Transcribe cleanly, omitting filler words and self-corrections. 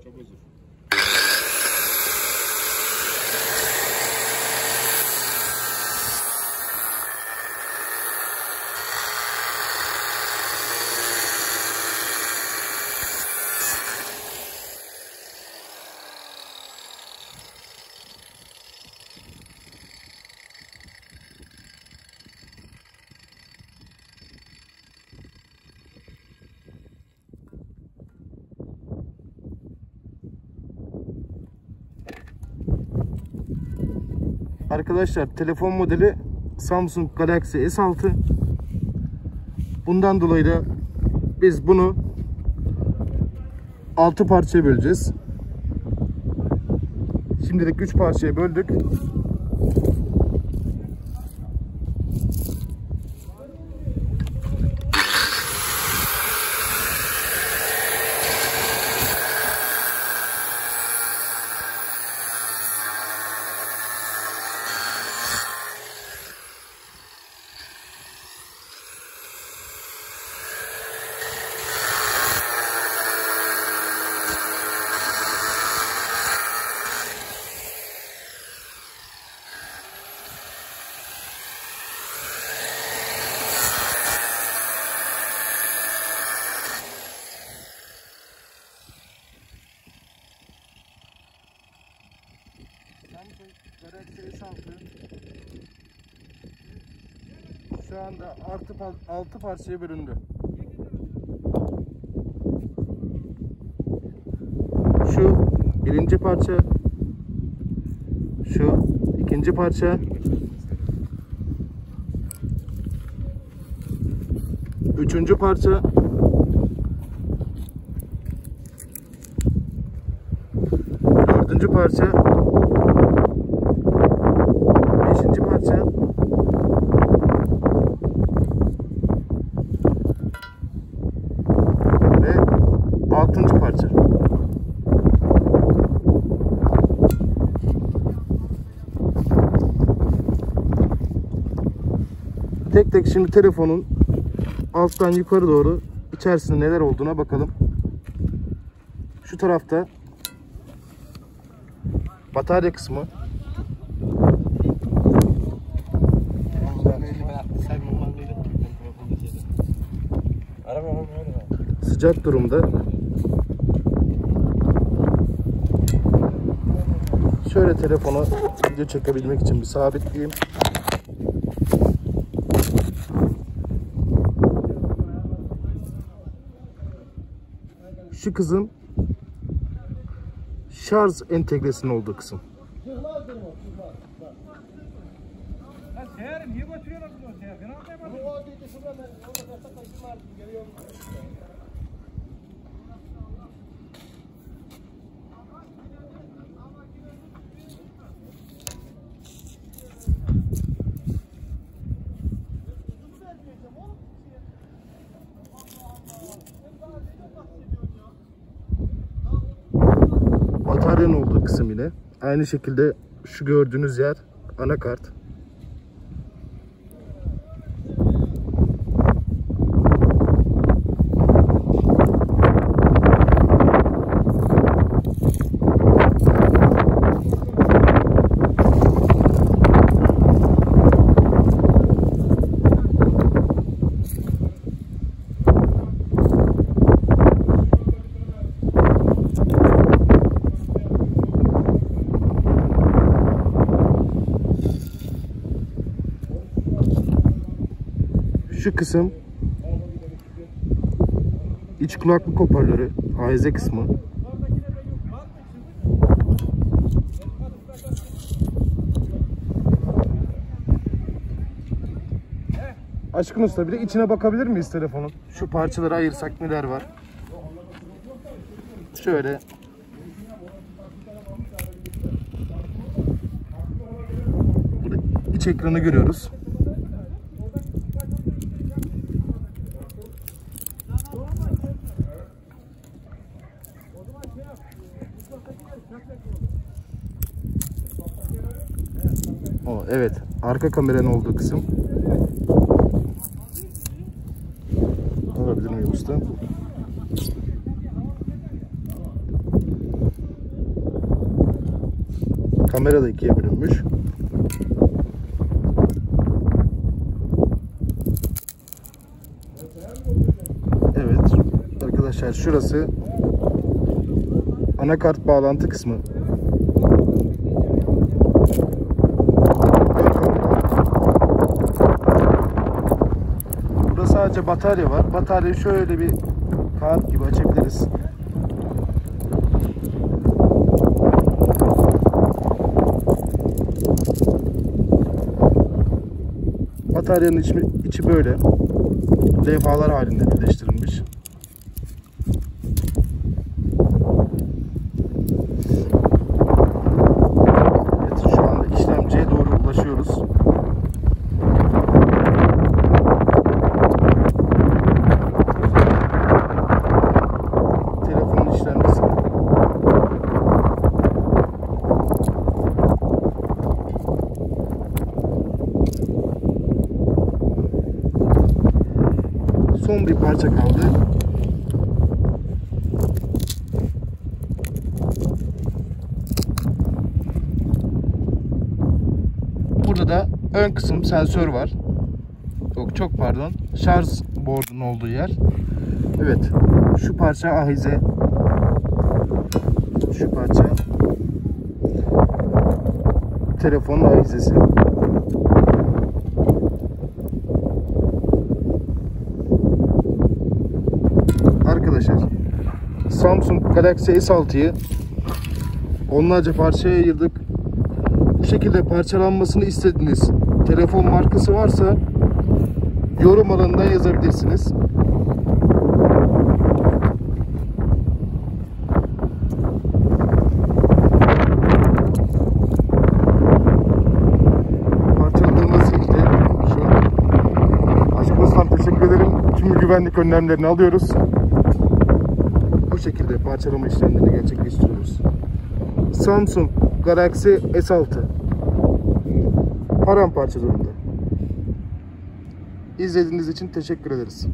Çok özür. Arkadaşlar telefon modeli Samsung Galaxy S6. Bundan dolayı da biz bunu 6 parçaya böleceğiz. Şimdilik 3 parçaya böldük. Galaxy S6 şu anda 6 parçaya bölündü. Şu birinci parça, şu ikinci parça, üçüncü parça, dördüncü parça, beşinci parça, ve altıncı parça. Tek tek şimdi telefonun alttan yukarı doğru içerisinde neler olduğuna bakalım. Şu tarafta batarya kısmı. Sıcak durumda. Şöyle telefonu video çekebilmek için bir sabitleyeyim. Şu kısım şarj entegresinin olduğu kısım. Bataryanın olduğu kısım yine. Aynı şekilde şu gördüğünüz yer anakart. Şu kısım iç kulaklık hoparlörü, AEZ kısmı. Aşkın Usta, bir de içine bakabilir miyiz telefonun? Şu parçaları ayırsak neler var? Şöyle. Burada iç ekranı görüyoruz. Evet, arka kameranın olduğu kısım. Alabilir miyim usta? Kamera da ikiye bölünmüş. Evet arkadaşlar, şurası anakart bağlantı kısmı. Burada sadece batarya var. Bataryayı şöyle bir kağıt gibi açabiliriz. Bataryanın içi böyle levhalar halinde birleştirilmiş. Evet, şu anda işlemciye doğru ulaşıyoruz. Telefonun işlemcisi. Son bir parça kaldı. Burada da ön kısım sensör var. Çok pardon. Şarj board'un olduğu yer. Evet. Şu parça ahize. Şu parça telefonun ahizesi. Arkadaşlar, Samsung Galaxy S6'yı onlarca parçaya ayırdık. Bu şekilde parçalanmasını istediğiniz telefon markası varsa yorum alanında yazabilirsiniz. Parçaladığımız işte şu. Aşkımızdan teşekkür ederim. Tüm güvenlik önlemlerini alıyoruz. Bu şekilde parçalama işlemlerini gerçekleştiriyoruz. Samsung Galaxy S6 paramparça durumda. İzlediğiniz için teşekkür ederiz.